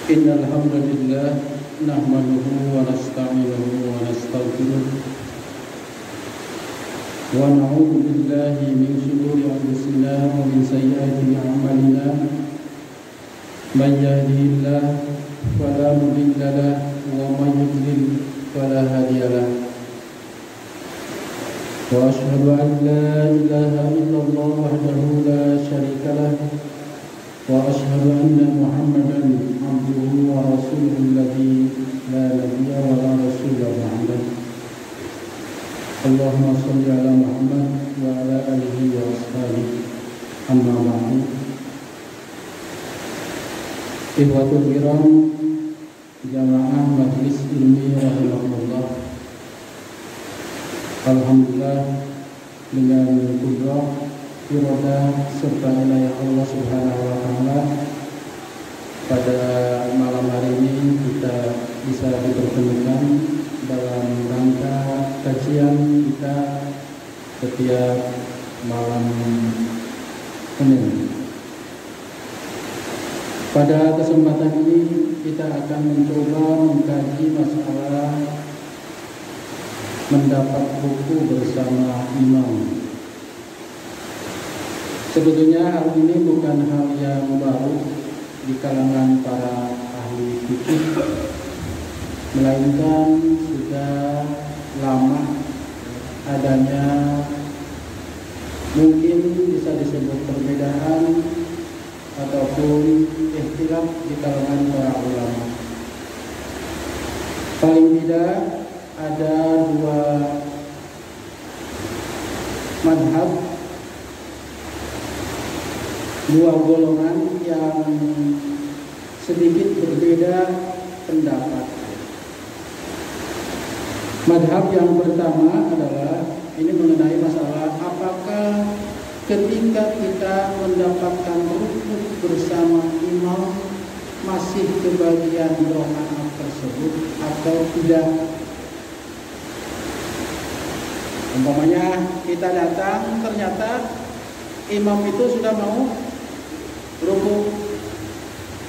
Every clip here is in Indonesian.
Innal hamdalillah nahmaduhu wa nasta'inuhu wa nastaghfiruh wa na'udzu billahi min shururi anfusina wa min sayyiati a'malina may yahdihillahu fala mudilla lahu wa may yudlil fala hadiya lahu wa asyhadu an la ilaha illallah wahdahu la syarika lahu wa asyhadu anna Muhammadan abduhu wa rasuluhu alladzi la nabiyya wa la rasula ba'dahu. Allahumma shalli ala Muhammad wa ala alihi wa ashabihi. Amma ba'du. Ikhwatul kiram, jamaah majlis ilmi rahimahullah. Alhamdulillah dengan kudrah, iroda serta inayah Allah Subhanahu wa taala, pada malam hari ini kita bisa dipertemukan dalam rangka kajian kita setiap malam Senin. Pada kesempatan ini kita akan mencoba mengkaji masalah mendapat buku bersama imam. Sebetulnya hal ini bukan hal yang baru di kalangan para ahli fikih, melainkan sudah lama adanya, mungkin bisa disebut perbedaan ataupun ikhtilaf di kalangan para ulama. Paling tidak ada dua madhab, dua golongan yang sedikit berbeda pendapat. Madhab yang pertama adalah ini mengenai masalah apakah ketika kita mendapatkan rukuk bersama imam masih kebagian rakaat tersebut atau tidak. Umpamanya kita datang, ternyata imam itu sudah mau rukuk,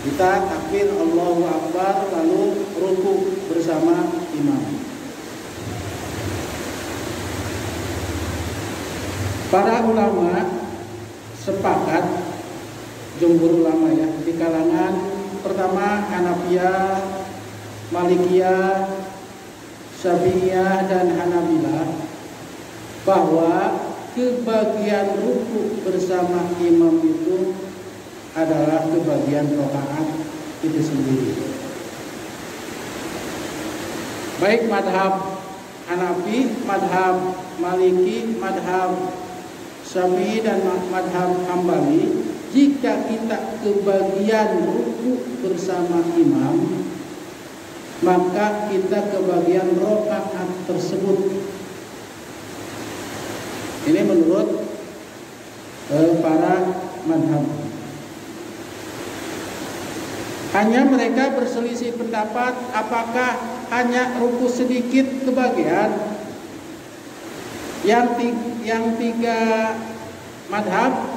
kita takbir Allahu Akbar lalu rukuk bersama imam. Para ulama sepakat, jumhur ulama ya, di kalangan pertama Hanafiyah, Malikiyah, Syafi'iyah dan Hanabilah, bahwa kebagian rukuk bersama imam itu adalah kebagian rakaat itu sendiri. Baik madhab Hanafi, madhab Maliki, madhab Syafi'i dan madhab Hambali, jika kita kebagian rukuk bersama imam, maka kita kebagian rakaat tersebut. Ini menurut para madhab. Hanya mereka berselisih pendapat apakah hanya rukuk sedikit kebagian. Yang tiga madhab,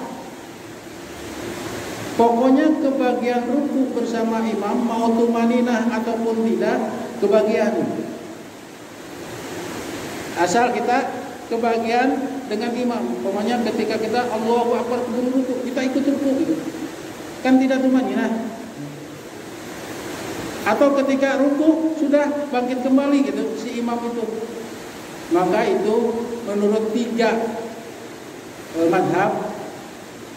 pokoknya kebagian rukuk bersama imam mau tumaninah ataupun tidak kebagian. Asal kita kebagian dengan imam. Pokoknya ketika kita Allahu Akbar keburu rukuk, kita ikut rukuk gitu. Kan tidak tumaninah. Atau ketika rukuk sudah bangkit kembali gitu si imam itu. Maka itu menurut tiga madhab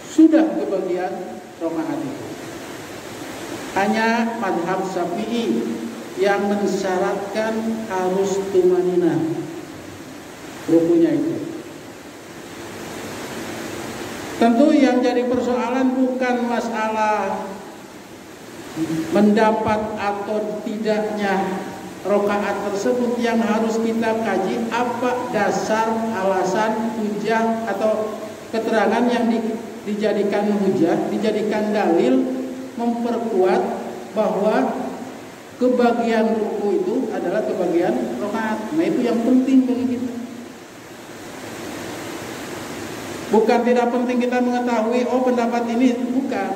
sudah kebagian rakaat itu. Hanya madhab Syafi'i yang mensyaratkan harus tumaninah rukunya itu. Tentu yang jadi persoalan bukan masalah mendapat atau tidaknya rakaat tersebut. Yang harus kita kaji apa dasar, alasan, hujah atau keterangan yang dijadikan hujah, dijadikan dalil memperkuat bahwa kebagian ruku itu adalah kebagian rakaat. Nah itu yang penting bagi kita. Bukan tidak penting kita mengetahui, oh pendapat ini, bukan.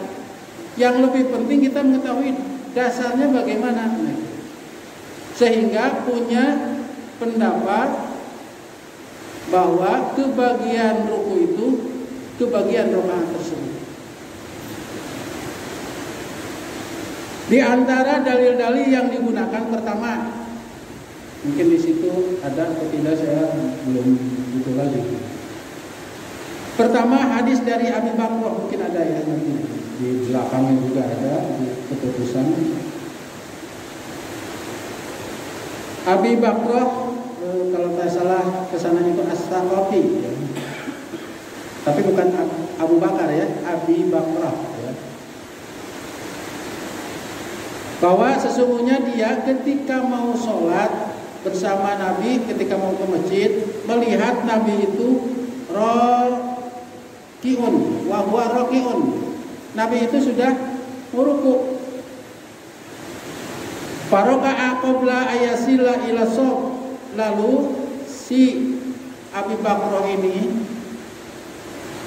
Yang lebih penting kita mengetahui dasarnya bagaimana? Sehingga punya pendapat bahwa kebagian ruku itu kebagian rakaat tersebut. Di antara dalil-dalil yang digunakan pertama, mungkin di situ ada atau tidak saya belum itu lagi. Pertama hadis dari Abi Bakrah, mungkin ada ya nanti di belakangnya juga ada di keputusan. Abi Bakrah kalau tidak salah kesananya itu As-Saqafi ya. Tapi bukan Abu Bakar ya, Abi Bakrah ya. Bahwa sesungguhnya dia ketika mau sholat bersama Nabi, ketika mau ke masjid, melihat Nabi itu raki'un wa huwa raki'un. Nabi itu sudah meruku. Faraka'a qabla ayasila ila shaf. Lalu si Abi Bakrah ini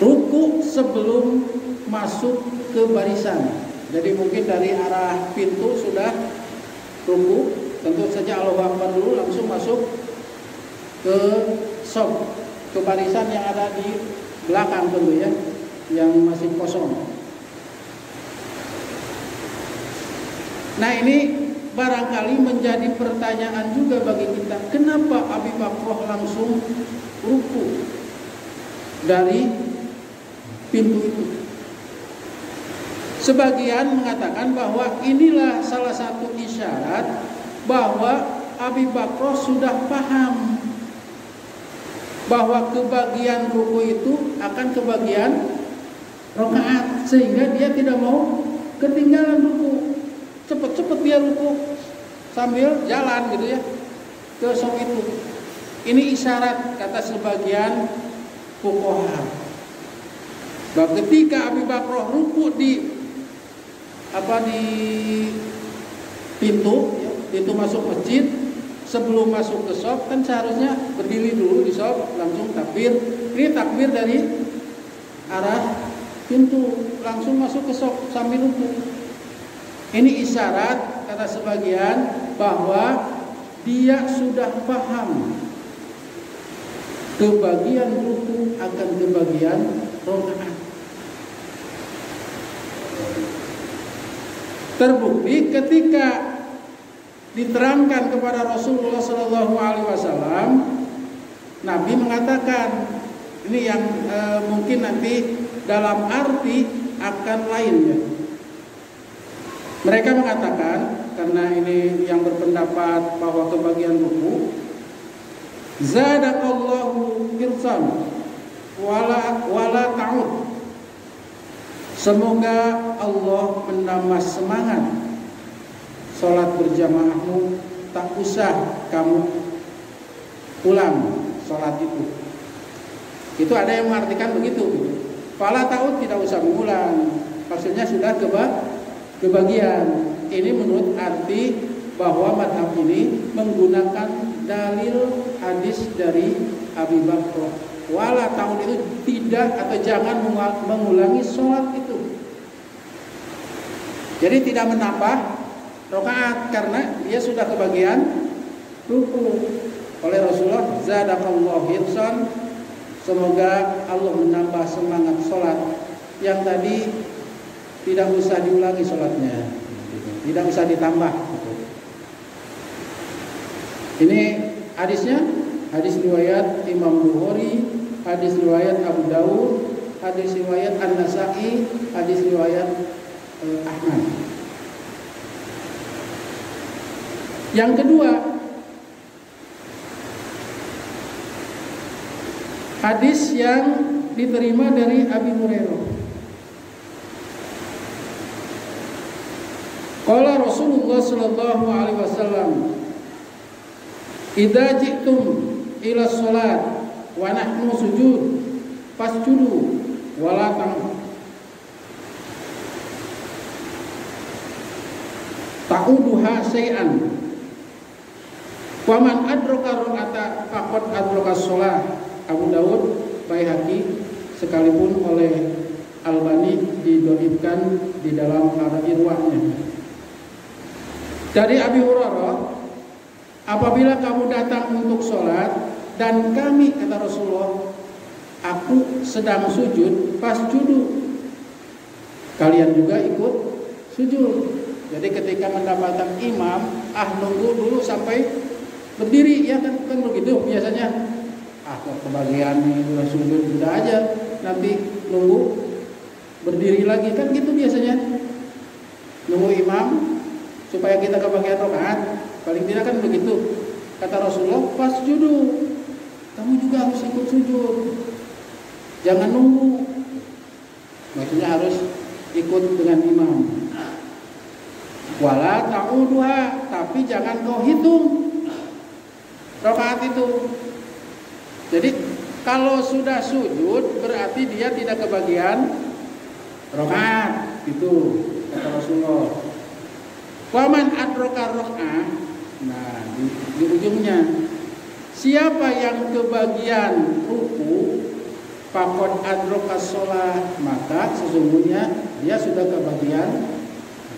ruku sebelum masuk ke barisan. Jadi mungkin dari arah pintu sudah ruku, tentu saja Allahu Akbar dulu langsung masuk ke shaf, ke barisan yang ada di belakang tentu ya, yang masih kosong. Nah ini barangkali menjadi pertanyaan juga bagi kita, kenapa Abi Bakrah langsung ruku dari pintu itu? Sebagian mengatakan bahwa inilah salah satu isyarat bahwa Abi Bakrah sudah paham bahwa kebagian ruku itu akan kebagian rakaat, sehingga dia tidak mau ketinggalan ruku. Cepet-cepet dia ruku sambil jalan gitu ya ke shaf itu. Ini isyarat kata sebagian fuqaha. Bahwa ketika Abi Bakrah ruku di pintu ya, pintu masuk masjid, sebelum masuk ke shaf kan seharusnya berdiri dulu di shaf, langsung takbir. Ini takbir dari arah pintu langsung masuk ke shaf sambil ruku. Ini isyarat kata sebagian bahwa dia sudah paham kebagian ruku akan kebagian rakaat. Terbukti ketika diterangkan kepada Rasulullah SAW, Nabi mengatakan ini yang mungkin nanti dalam arti akan lainnya. Mereka mengatakan, karena ini yang berpendapat bahwa kebagian ruku, zadaqallahu hirsan wala ta'ud. Semoga Allah menambah semangat sholat berjamaahmu, tak usah kamu ulang sholat itu. Itu ada yang mengartikan begitu. Fala ta'ud, tidak usah mengulang. Maksudnya sudah kebagian. Ini menurut arti bahwa madhab ini menggunakan dalil hadis dari Abi Bakrah. Wala ta'ud itu tidak atau jangan mengulangi sholat itu. Jadi tidak menambah rakaat karena dia sudah kebagian ruku. Oleh Rasulullah, zadaqallahu hirsan, semoga Allah menambah semangat sholat. Yang tadi tidak usah diulangi sholatnya, tidak usah ditambah. Ini hadisnya, hadis riwayat Imam Bukhari, hadis riwayat Abu Dawud, hadis riwayat An-Nasa'i, hadis riwayat Ahmad. Yang kedua, hadis yang diterima dari Abi Hurairah. Qala Rasulullah sallallahu alaihi wasallam, "Idza ji'tum ila shalat wa nahnu sujud fasjudu wa la ta'uduha syai'an. Wa man adraka rak'ata faqad adraka shalah." Abu Dawud, Baihaqi, sekalipun oleh Albani didhaifkan di dalam Irwa-nya. Dari Abi Hurairah, apabila kamu datang untuk sholat dan kami, kata Rasulullah, aku sedang sujud, fasjudu, kalian juga ikut sujud. Jadi ketika mendapatkan imam, nunggu dulu sampai berdiri, ya kan begitu biasanya. Kok kebagian nih udah sujud, udah aja nanti nunggu berdiri lagi, kan gitu biasanya. Nunggu imam supaya kita kebagian rakaat, paling tidak kan begitu. Kata Rasulullah, fasjudu, kamu juga harus ikut sujud, jangan nunggu. Maksudnya harus ikut dengan imam. Wala ta'uduha, tapi jangan kau hitung rakaat itu. Jadi kalau sudah sujud berarti dia tidak kebagian rakaat, itu kata Rasulullah. Waman adraka rakaah, nah di ujungnya, siapa yang kebagian ruku, faqad adraka shalah, maka sesungguhnya dia sudah kebagian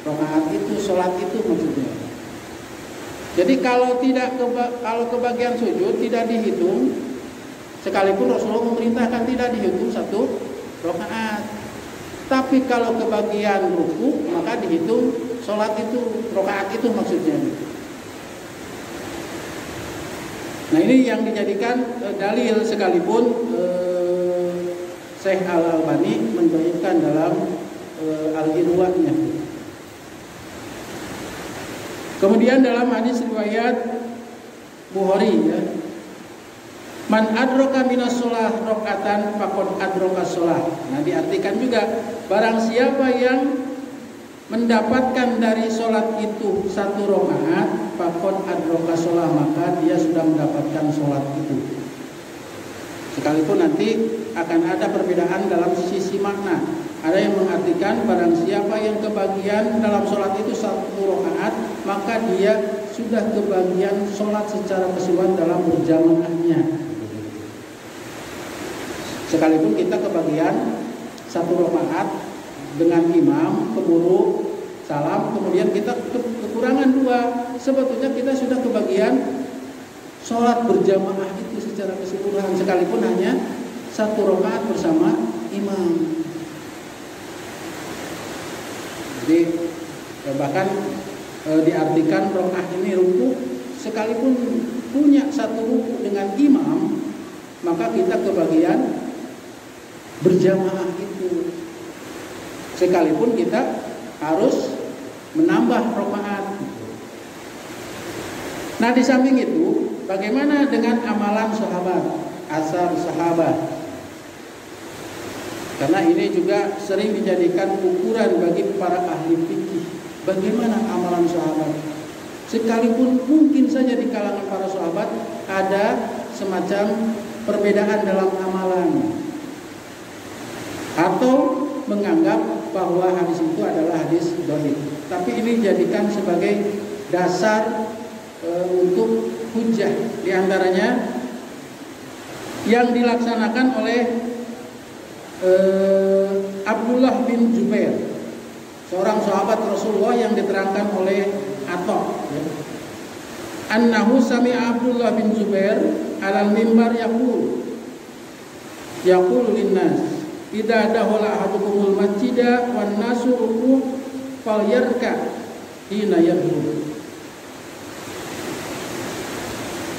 rakaat itu, sholat itu maksudnya. Jadi kalau kebagian sujud tidak dihitung, sekalipun Rasulullah memerintahkan tidak dihitung satu rakaat. Tapi kalau kebagian ruku maka dihitung sholat itu, rakaat itu maksudnya. Nah ini yang dijadikan dalil, sekalipun Syekh Al-Albani mendhaifkan dalam Al-Irwa-nya. Kemudian dalam hadis riwayat Bukhari, ya, man adraka minas sholah rokatan faqad adraka sholah. Nah diartikan juga, barang siapa yang mendapatkan dari sholat itu satu rakaat, faqad adraka sholah, maka dia sudah mendapatkan sholat itu. Sekalipun nanti akan ada perbedaan dalam sisi makna. Ada yang mengartikan barang siapa yang kebagian dalam sholat itu satu rakaat, maka dia sudah kebagian sholat secara keseluruhan dalam berjamaahnya. Sekalipun kita kebagian satu rakaat dengan imam, keburu salam, kemudian kita kekurangan dua, sebetulnya kita sudah kebagian sholat berjamaah itu secara keseluruhan, sekalipun hanya satu rakaat bersama imam. Jadi bahkan diartikan rakaat ini ruku, sekalipun punya satu ruku dengan imam, maka kita kebagian berjamaah itu, sekalipun kita harus menambah rakaat. Nah di samping itu, bagaimana dengan amalan sahabat, asar sahabat? Karena ini juga sering dijadikan ukuran bagi para ahli fikih. Bagaimana amalan sahabat? Sekalipun mungkin saja di kalangan para sahabat ada semacam perbedaan dalam amalan, atau menganggap bahwa hadis itu adalah hadis dhaif. Tapi ini dijadikan sebagai dasar untuk hujjah. Di antaranya yang dilaksanakan oleh Abdullah bin Jubair, seorang sahabat Rasulullah yang diterangkan oleh Atha, annahu sami'a Abdullah bin Jubair alal mimbar yaqul linnas idza dakhala ahadukumul masjida wan nasu ruku' falyarka hina yadkhul.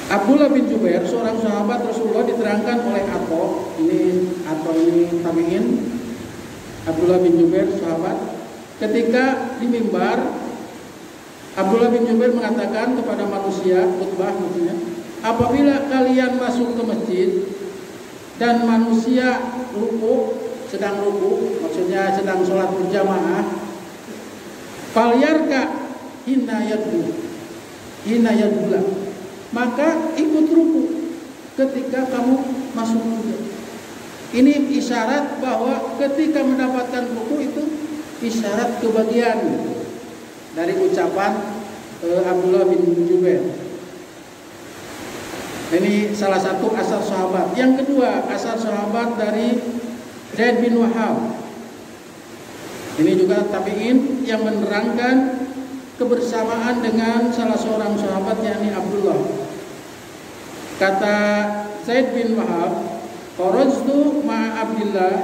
Abdullah bin Jubair, seorang sahabat Rasulullah, diterangkan oleh Atha. Ini tabi'in. Abdullah bin Jubair sahabat, ketika di mimbar, Abdullah bin Jubair mengatakan kepada manusia, khutbah maksudnya, apabila kalian masuk ke masjid dan manusia sedang ruku, maksudnya sedang sholat berjamaah, falyarka hina yadula, maka ikut ruku ketika kamu masuk juga. Ini isyarat bahwa ketika mendapatkan ruku itu isyarat kebagian dari ucapan Abdullah bin Jubair. Ini salah satu asar sahabat. Yang kedua, asar sahabat dari Zaid bin Wahab. Ini juga tabi'in yang menerangkan kebersamaan dengan salah seorang sahabat yakni Abdullah. Kata Zaid bin Wahab, "Kharajtu ma'a Abdillah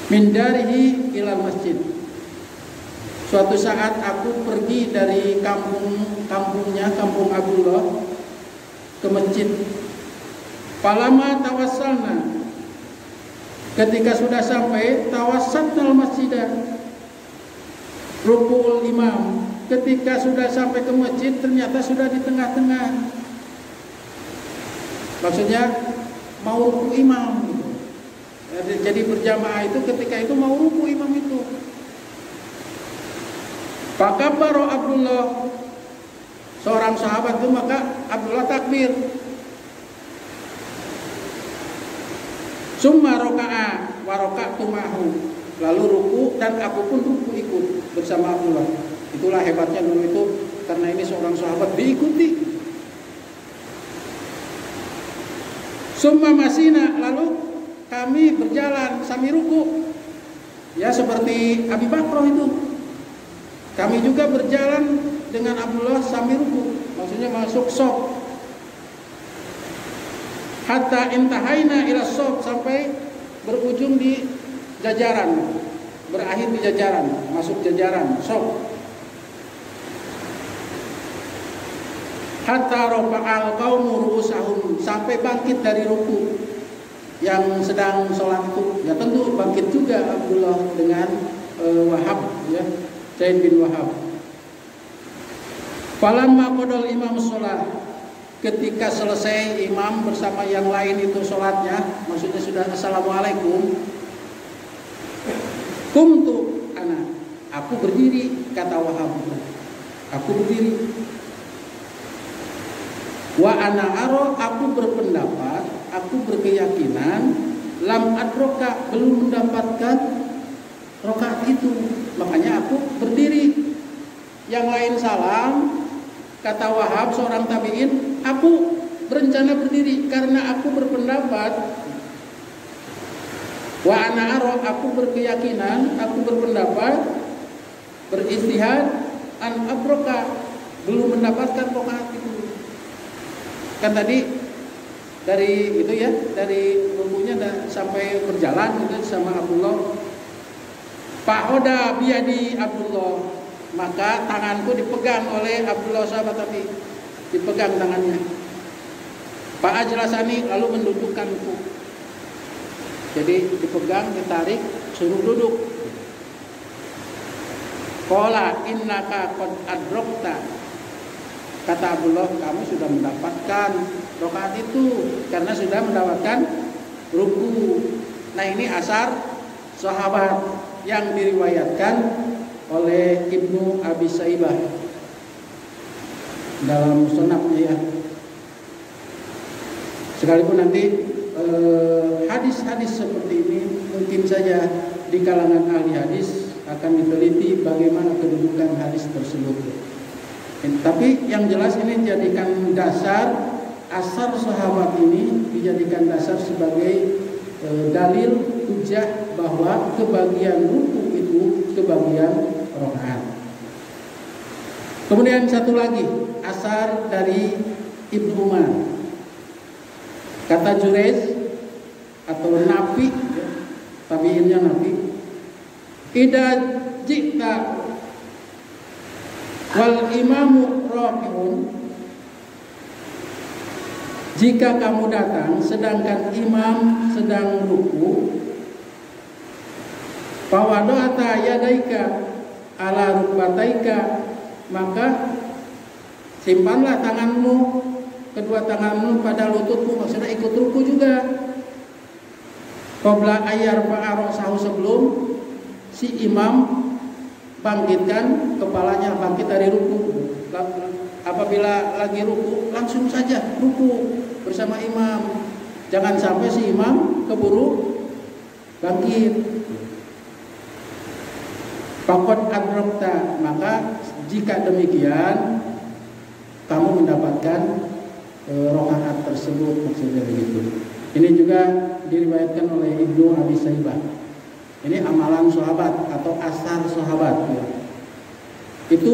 min darihi ila masjid." Suatu saat aku pergi dari kampungnya, kampung Abdullah, ke masjid. Falama tawassalna, ketika sudah sampai, tawassatnal masjidah, rukul imam. Ketika sudah sampai ke masjid, ternyata sudah di tengah-tengah. Maksudnya mau ruku imam gitu. Jadi berjamaah itu ketika itu mau ruku imam itu. Fakabbara Abdullah, seorang sahabat itu, maka Abdullah takbir. Summa roka'a wa roka'tu ma'hu, lalu ruku dan aku pun ruku ikut bersama Abdullah. Itulah hebatnya dulu itu, karena ini seorang sahabat diikuti. Summa masina, lalu kami berjalan sambil ruku. Ya seperti Abi Bakr itu. Kami juga berjalan dengan Abdullah sambil ruku. Maksudnya masuk shop. Hatta intahaina ila shop, sampai berujung di jajaran. Berakhir di jajaran, masuk jajaran shop. Hatta rafa'al qaumu ru'usahum, sampai bangkit dari ruku yang sedang sholat itu. Ya tentu bangkit juga Abdullah dengan Wahab, ya, Zaid bin Wahab. Falamma qadal imam sholat, ketika selesai imam bersama yang lain itu sholatnya, maksudnya sudah assalamualaikum, kumtu ana, aku berdiri, kata Wahab, aku berdiri. Wa ana aro, aku berpendapat, aku berkeyakinan, lam adroka, belum mendapatkan rokaat itu, makanya aku berdiri. Yang lain salam, kata Wahab seorang tabi'in, aku berencana berdiri karena aku berpendapat, wa ana aro, aku berkeyakinan, aku berpendapat, beristihad, an adroka, belum mendapatkan rokaat itu. Kan tadi dari itu ya, dari rukunya sampai berjalan gitu sama Abdullah. Fa'oda biyadi Abdullah, maka tanganku dipegang oleh Abdullah sahabat tadi, dipegang tangannya. Fa'ajlasani, lalu mendudukkanku. Jadi dipegang, ditarik, suruh duduk. Qala innaka qad adrokta, kata Abdullah, kamu sudah mendapatkan rokaat itu karena sudah mendapatkan ruku. Nah ini asar sahabat yang diriwayatkan oleh Ibnu Abi Saibah dalam musnadnya ya. Sekalipun nanti hadis-hadis seperti ini mungkin saja di kalangan ahli hadis akan diteliti bagaimana kedudukan hadis tersebut. Tapi yang jelas ini dijadikan dasar, asar sahabat ini dijadikan dasar sebagai dalil hujah bahwa kebagian ruku itu kebagian rokaat. Kemudian satu lagi asar dari Ibnu Umar, kata Jurayj atau Nafi, tabiinnya Nafi, idza jita wal imamu rafi'un, jika kamu datang sedangkan imam sedang ruku, fawada'ata yadaika ala rukbataika, maka simpanlah tanganmu, kedua tanganmu pada lututmu, maksudnya ikut ruku juga. Qabla ayyar fa'arosahu, sebelum si imam bangkitkan kepalanya, bangkit dari ruku. Apabila lagi ruku, langsung saja ruku bersama imam. Jangan sampai si imam keburu bangkit. Faqad adrakta, maka jika demikian kamu mendapatkan rokaat tersebut, maksudnya begitu. Ini juga diriwayatkan oleh Ibnu Abi Saibah. Ini amalan sahabat atau asar sahabat ya. Itu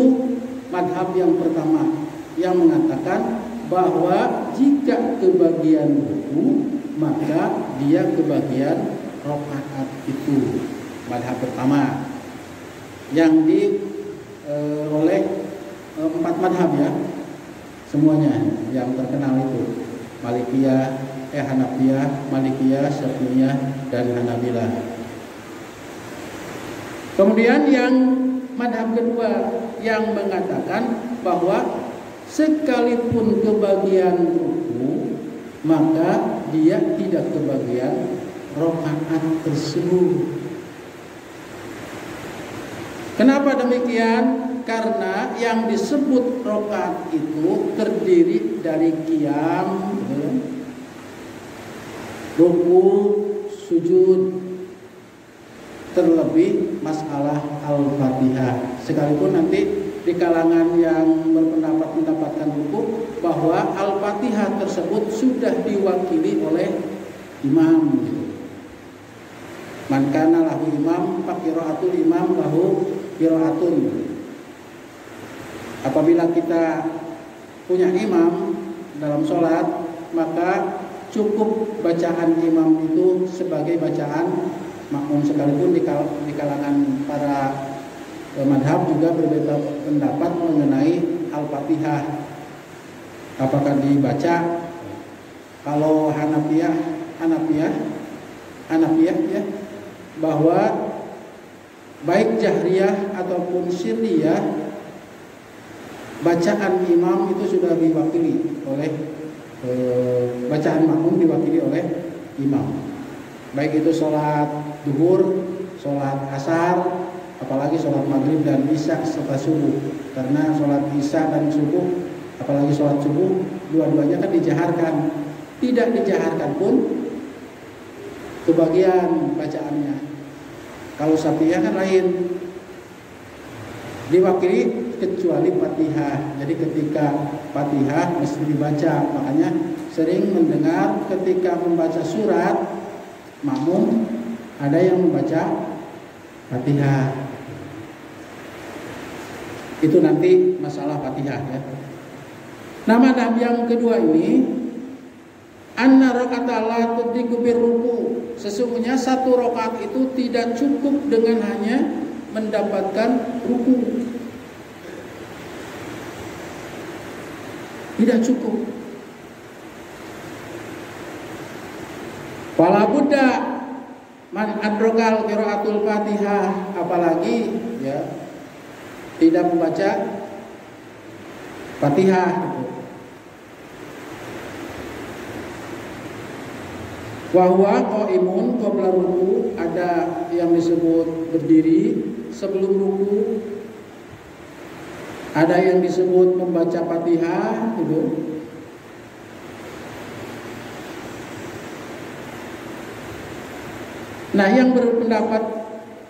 madhab yang pertama yang mengatakan bahwa jika kebagian ruku maka dia kebagian rakaat itu. Madhab pertama yang oleh 4 madhab ya, semuanya yang terkenal itu Hanafiyah, Malikiyah, Syafi'iyah, dan Hanabilah. Kemudian yang madhab kedua yang mengatakan bahwa sekalipun kebagian ruku maka dia tidak kebagian rakaat tersebut. Kenapa demikian? Karena yang disebut rakaat itu terdiri dari qiyam, ruku, sujud, terlebih masalah Al-Fatihah. Sekalipun nanti di kalangan yang berpendapat mendapatkan ruku bahwa Al-Fatihah tersebut sudah diwakili oleh imam. Man kana lahu imam fa qiraatul imam lahu qiraatun. Apabila kita punya imam dalam sholat, maka cukup bacaan imam itu sebagai bacaan makmum. Sekalipun di kalangan para madhab juga berbeda pendapat mengenai Al-Fatihah. Apakah dibaca? Kalau Hanafiyah ya, bahwa baik jahriyah ataupun sirriyah, bacaan imam itu sudah diwakili oleh bacaan makmum diwakili oleh imam. Baik itu sholat duhur, sholat asar, apalagi sholat maghrib dan isya serta subuh. Karena sholat isya dan subuh, apalagi sholat subuh, dua-duanya kan dijaharkan. Tidak dijaharkan pun kebagian bacaannya. Kalau Syafi'iyah kan lain, diwakili kecuali Fatihah. Jadi ketika Fatihah mesti dibaca. Makanya sering mendengar ketika membaca surat makmum ada yang membaca Fatihah. Itu nanti masalah Fatihah ya. Nah, madhab yang kedua ini, anna raka'ata la tudriku birruku. Sesungguhnya satu rakaat itu tidak cukup dengan hanya mendapatkan ruku. Tidak cukup. Wala budda man adrokal qiraatul Fatihah, apalagi ya tidak membaca Fatihah gitu. Wa huwa qaimun qabla ruku, ada yang disebut berdiri sebelum ruku. Ada yang disebut membaca Fatihah gitu. Nah, yang berpendapat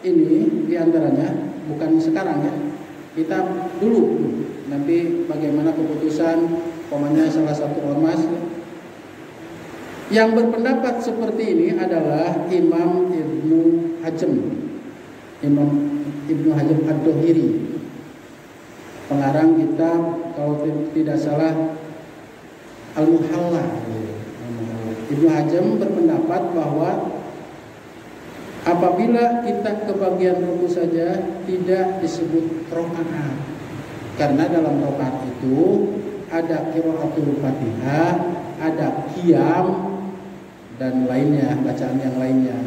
ini diantaranya bukan sekarang ya. Kita dulu nanti bagaimana keputusan pokoknya salah satu ormas. Yang berpendapat seperti ini adalah Imam Ibnu Hazm. Imam Ibnu Hazm Ad-Dohiri, pengarang kitab kalau tidak salah Al-Muhalla. Ibnu Hazm berpendapat bahwa apabila kita kebagian ruku saja tidak disebut rakaat, karena dalam rakaat itu ada qiraatul Fatihah, ada qiyam dan lainnya, bacaan yang lainnya.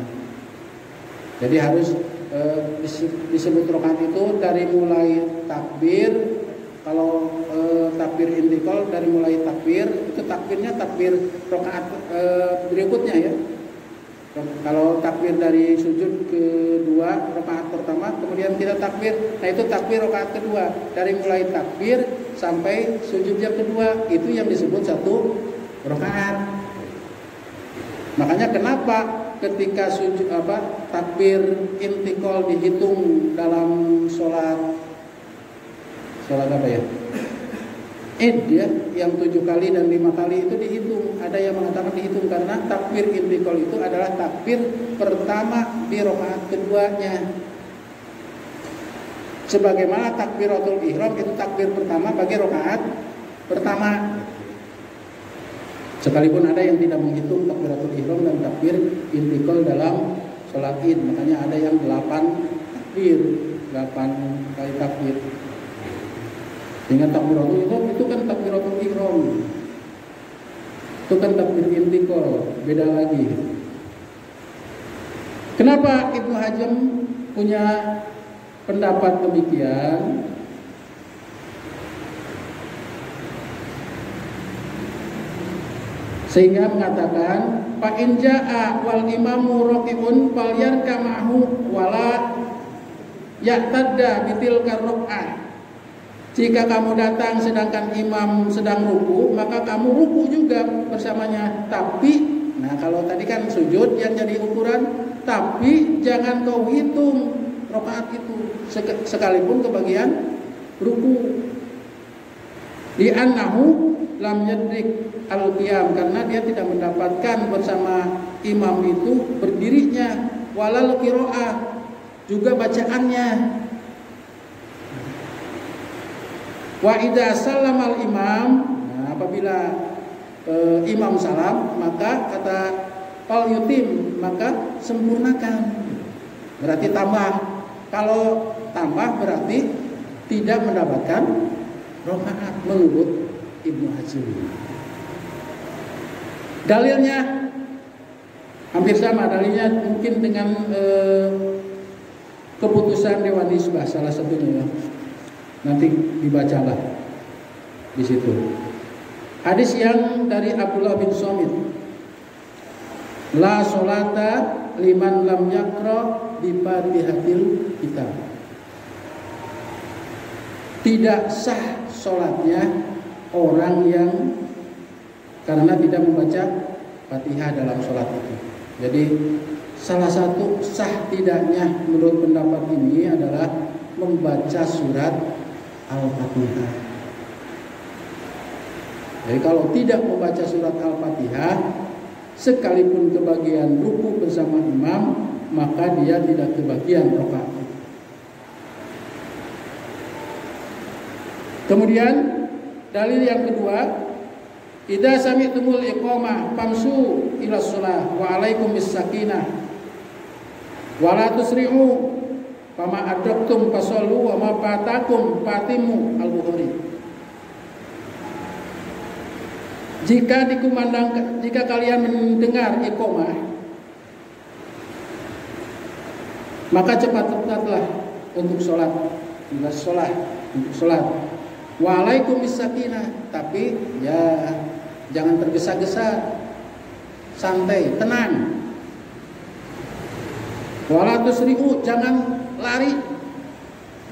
Jadi harus disebut rakaat itu dari mulai takbir. Kalau takbir intikal dari mulai takbir, itu takbirnya takbir rakaat berikutnya ya. Kalau takbir dari sujud kedua rakaat pertama, kemudian kita takbir, nah itu takbir rakaat kedua. Dari mulai takbir sampai sujud yang kedua, itu yang disebut satu rakaat. Makanya kenapa ketika sujud takbir intikal dihitung dalam sholat apa ya? Id ya, yang 7 kali dan 5 kali itu dihitung. Ada yang mengatakan dihitung karena takbir intikal itu adalah takbir pertama di rakaat keduanya. sebagaimana takbiratul ihram itu takbir pertama bagi rakaat pertama. Sekalipun ada yang tidak menghitung takbiratul ihram dan takbir intikal dalam sholat id, makanya ada yang 8 takbir, 8 kali takbir. Dengan takbiratul ihram itu kan takbiratul ihram, itu kan takbir intikal, beda lagi. Kenapa Ibnu Hazm punya pendapat demikian? Sehingga mengatakan fa in jaa wal imamu raqibun falyarka ma'hu wala ya'tadda bitil karra'ah. Jika kamu datang sedangkan imam sedang ruku, maka kamu ruku juga bersamanya. Tapi, nah kalau tadi kan sujud yang jadi ukuran, tapi jangan kau hitung rakaat itu sekalipun kebagian ruku. Di annahu lam yadrik al-qiyam, karena dia tidak mendapatkan bersama imam itu berdirinya, walal qiraah, juga bacaannya. Wa idza sallamal imam, nah, apabila imam salam, maka kata fal yutim, maka sempurnakan. Berarti tambah. Kalau tambah berarti tidak mendapatkan rakaat menurut Ibnu Hazm. Dalilnya hampir sama, dalilnya mungkin dengan keputusan Dewan Nisbah salah satunya ya. Nanti dibacalah di situ. Hadis yang dari Abdullah bin Somit, la sholata liman lam yaqra bi Fatihatil kitab. Tidak sah sholatnya orang yang karena tidak membaca Fatihah dalam sholat itu. Jadi salah satu sah tidaknya menurut pendapat ini adalah membaca surat Al-Fatihah. Jadi kalau tidak membaca surat Al-Fatihah, sekalipun kebagian ruku bersama imam, maka dia tidak kebagian rakaat. Kemudian dalil yang kedua, idza sami'tumul iqamah famsu ila shalah wa alaikum bis-sakinah wa la tusri'u fama adraktum fasallu wa ma fatakum fatimu. Al-Bukhari. Jika kalian mendengar iqamah, maka cepat-cepatlah untuk sholat, untuk sholat. Waalaikum bisakinah, tapi ya jangan tergesa-gesa, santai, tenang. Wala tusri'u, jangan lari,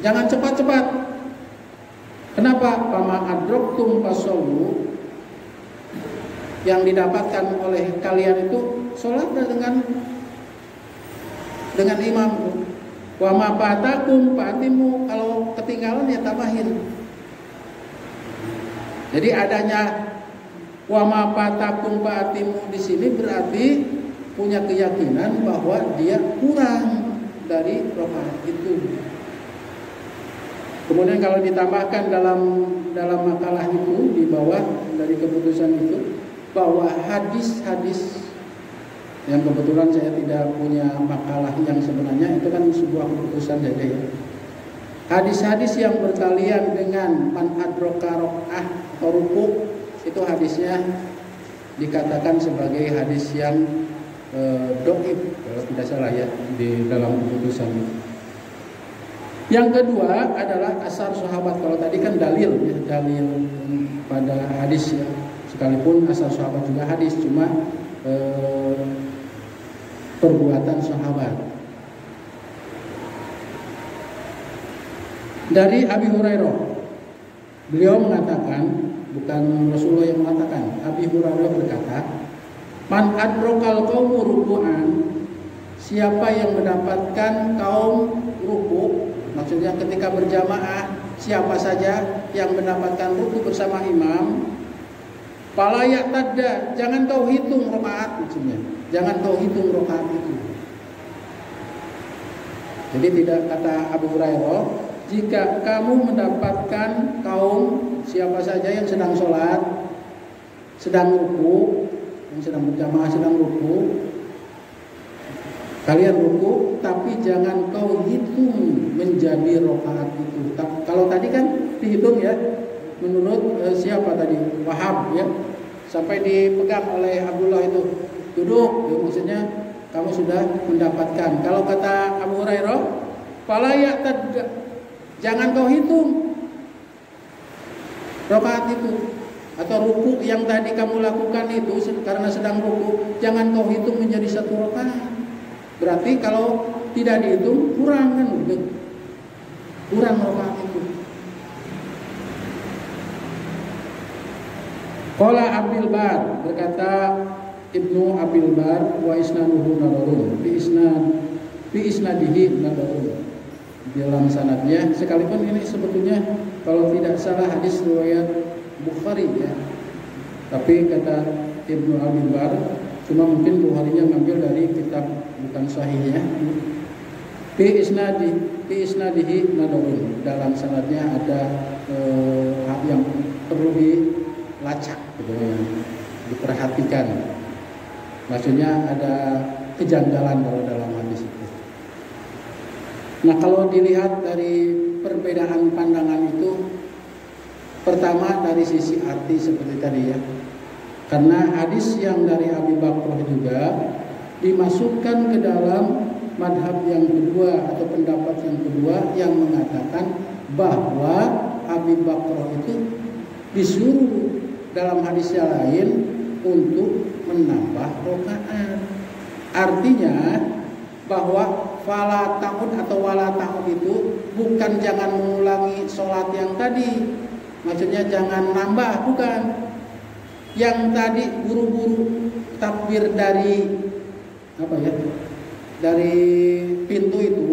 jangan cepat-cepat. Kenapa? Fama adraktum fasallu, yang didapatkan oleh kalian itu sholat dengan imam. Wa ma fatakum fatimu, kalau ketinggalan ya tambahin. Jadi adanya wa ma fatakum fatimu di sini berarti punya keyakinan bahwa dia kurang dari rakaat itu. Kemudian kalau ditambahkan dalam makalah itu di bawah dari keputusan itu, bahwa hadis-hadis yang kebetulan saya tidak punya makalah yang sebenarnya, itu kan sebuah keputusan saja ya. Hadis-hadis yang berkalian dengan man adraka rakaah atau ruku, itu hadisnya dikatakan sebagai hadis yang dhaif kalau tidak salah ya di dalam keputusan itu. Yang kedua adalah asar sahabat. Kalau tadi kan dalil ya, dalil pada hadis ya. Sekalipun asar sahabat juga hadis, cuma perbuatan sahabat. Dari Abi Hurairah, beliau mengatakan, bukan Rasulullah yang mengatakan, Abi Hurairah berkata, man adrokal qaumu ruku'an, siapa yang mendapatkan kaum ruku, maksudnya ketika berjamaah, siapa saja yang mendapatkan ruku bersama imam, fala ya'tadda, jangan kau hitung rakaat, maksudnya jangan kau hitung rakaat itu. Jadi tidak, kata Abu Hurairah, jika kamu mendapatkan kaum siapa saja yang sedang sholat, sedang ruku, yang sedang berjamaah sedang ruku, kalian ruku, tapi jangan kau hitung menjadi rakaat itu. Kalau tadi kan dihitung ya, menurut siapa tadi? Wahab ya, sampai dipegang oleh Abdullah itu, duduk, ya, maksudnya kamu sudah mendapatkan. Kalau kata Abu Hurairah, fala ya'tad, jangan kau hitung rakaat itu atau ruku yang tadi kamu lakukan itu karena sedang ruku, jangan kau hitung menjadi satu rakaat. Berarti kalau tidak dihitung kurang kan gitu. Kurang rakaat itu. Qala Abil Bar, berkata Ibnu Abil Bar, wa isnaduhu nadarun, bi isnadihi nadarun. Dalam sanadnya, sekalipun ini sebetulnya kalau tidak salah hadis riwayat Bukhari ya. Tapi kata Ibnu Abil Bar, cuma mungkin Bukharinya ngambil dari kitab bukan sahihnya. Bi isnadihi nadarun. Dalam sanadnya ada yang perlu dilacak gitu ya, diperhatikan. Maksudnya ada kejanggalan kalau dalam hadis itu. Nah, kalau dilihat dari perbedaan pandangan itu, pertama dari sisi arti seperti tadi ya. Karena hadis yang dari Abi Bakrah juga dimasukkan ke dalam madhab yang kedua atau pendapat yang kedua yang mengatakan bahwa Abi Bakrah itu disuruh dalam hadis yang lain untuk menambah rakaat. Artinya bahwa fala ta'ud atau wala ta'ud itu bukan jangan mengulangi sholat yang tadi, maksudnya jangan nambah, bukan. Yang tadi buru-buru takbir dari apa ya, dari pintu itu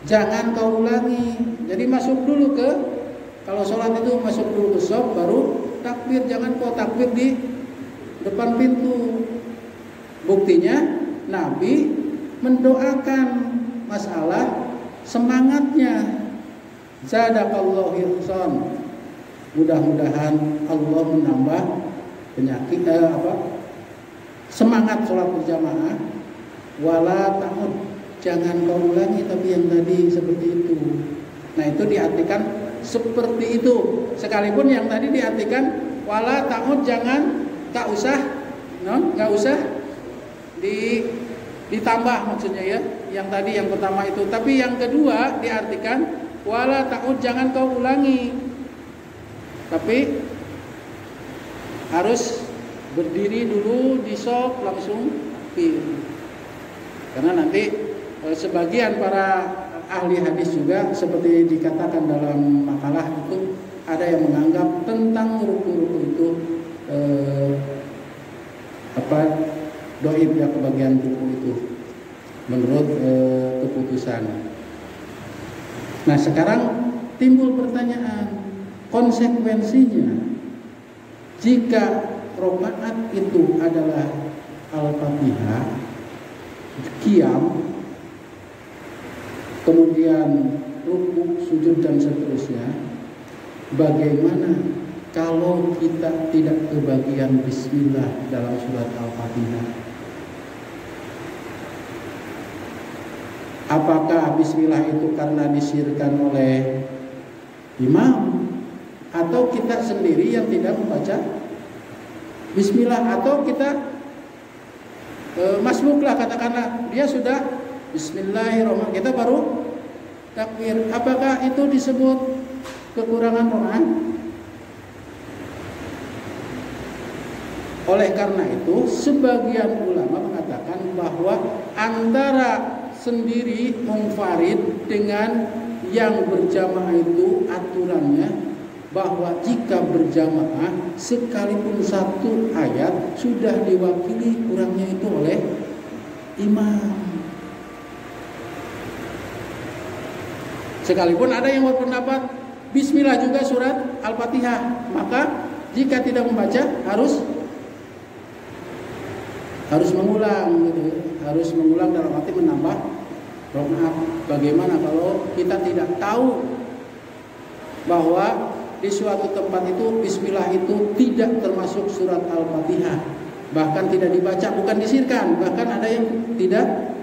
jangan kau ulangi. Jadi masuk dulu ke, kalau sholat itu masuk dulu ke shop baru takbir, jangan kau takbir di depan pintu. Buktinya Nabi mendoakan masalah semangatnya. Zadaqallahu ihsan. Mudah-mudahan Allah menambah penyakit semangat sholat berjamaah. Wala ta'ud, jangan kau ulangi tapi yang tadi seperti itu. Nah, itu diartikan seperti itu. Sekalipun yang tadi diartikan wala ta'ud, jangan, tak usah, nggak usah ditambah maksudnya ya. Yang tadi yang pertama itu, tapi yang kedua diartikan wala ta'ud, jangan kau ulangi, tapi harus berdiri dulu di shop langsung karena nanti sebagian para ahli hadis juga seperti dikatakan dalam makalah itu ada yang menganggap tentang ruku-ruku itu doib ya, kebagian ruku itu menurut keputusan. Nah, sekarang timbul pertanyaan, konsekuensinya jika rakaat itu adalah Al-Fatihah, qiyam, kemudian ruku, sujud dan seterusnya, bagaimana kalau kita tidak kebagian bismillah dalam surat Al-Fatihah? Apakah bismillah itu karena disirkan oleh imam, atau kita sendiri yang tidak membaca bismillah, atau kita masbuklah, katakanlah dia sudah bismillahirrahmanirrahim, kita baru takbir. Apakah itu disebut kekurangan Quran? Oleh karena itu, sebagian ulama mengatakan bahwa antara sendiri munfarid dengan yang berjamaah itu aturannya bahwa jika berjamaah sekalipun satu ayat sudah diwakili kurangnya itu oleh imam. Sekalipun ada yang berpendapat bismillah juga surat Al-Fatihah, maka jika tidak membaca harus mengulang gitu. Harus mengulang dalam arti menambah Rokaat. Bagaimana kalau kita tidak tahu bahwa di suatu tempat itu bismillah itu tidak termasuk surat Al-Fatihah, bahkan tidak dibaca, bukan disirkan, bahkan ada yang tidak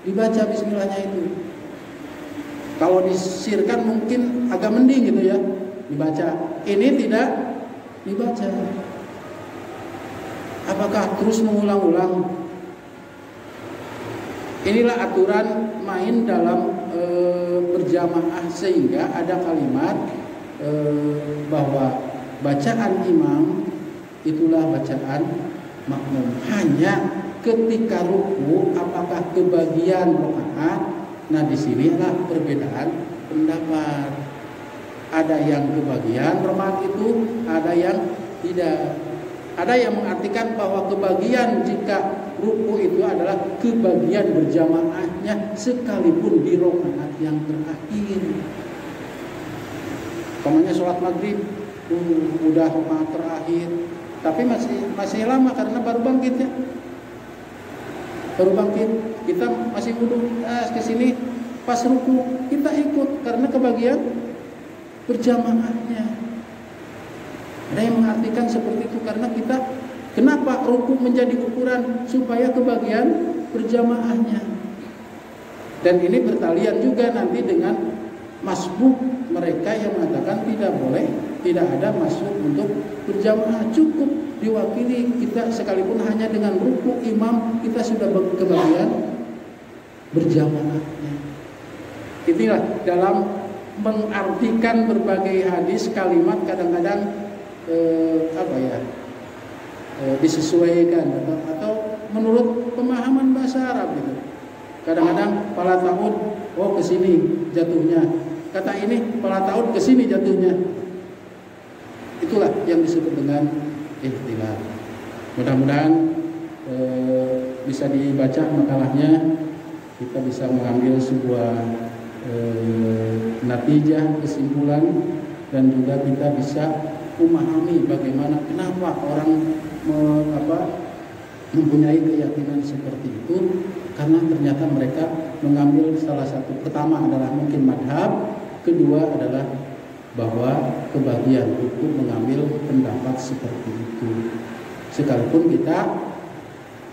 dibaca bismillahnya itu. Kalau disirkan mungkin agak mending gitu ya, dibaca. Ini tidak dibaca. Apakah terus mengulang-ulang? Inilah aturan main dalam berjamaah, sehingga ada kalimat bahwa bacaan imam itulah bacaan makmum. Hanya ketika ruku apakah kebagian rakaat? Nah, disinilah perbedaan pendapat. Ada yang kebagian rakaat itu, ada yang tidak. Ada yang mengartikan bahwa kebagian jika ruku itu adalah kebagian berjamaahnya sekalipun di rakaat yang terakhir. Umpamanya sholat maghrib udah rakaat terakhir, tapi masih lama karena baru bangkit ya. Baru bangkit, kita masih wudhu, ke sini pas ruku kita ikut karena kebagian berjamaahnya. Ada yang mengartikan seperti itu karena kita, kenapa ruku menjadi ukuran supaya kebagian berjamaahnya. Dan ini bertalian juga nanti dengan masbuk mereka yang mengatakan tidak boleh, tidak ada masbuk untuk berjamaah, cukup diwakili kita sekalipun hanya dengan ruku imam kita sudah kebagian berjamaahnya. Inilah dalam mengartikan berbagai hadis kalimat kadang-kadang disesuaikan atau menurut pemahaman bahasa Arab gitu. Kadang-kadang pala ta'ud, oh ke sini jatuhnya. Kata ini pala ta'ud ke sini jatuhnya. Itulah yang disebut dengan ikhtilaf. Mudah-mudahan bisa dibaca makalahnya, kita bisa mengambil sebuah natijah, kesimpulan, dan juga kita bisa memahami bagaimana kenapa orang mempunyai keyakinan seperti itu, karena ternyata mereka mengambil salah satu, pertama adalah mungkin madhab, kedua adalah bahwa kebagian hukum mengambil pendapat seperti itu. Sekalipun kita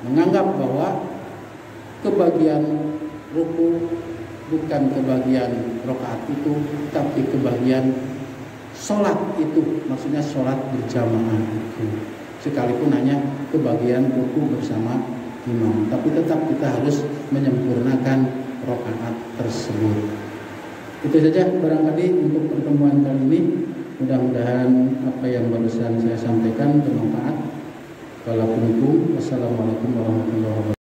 menganggap bahwa kebagian ruku bukan kebagian rakaat itu, tapi kebagian sholat itu, maksudnya sholat berjamaah itu. Sekalipun hanya kebagian ruku bersama imam, tapi tetap kita harus menyempurnakan rakaat tersebut. Itu saja barangkali untuk pertemuan kali ini. Mudah-mudahan apa yang barusan saya sampaikan bermanfaat. Wassalamualaikum warahmatullahi wabarakatuh.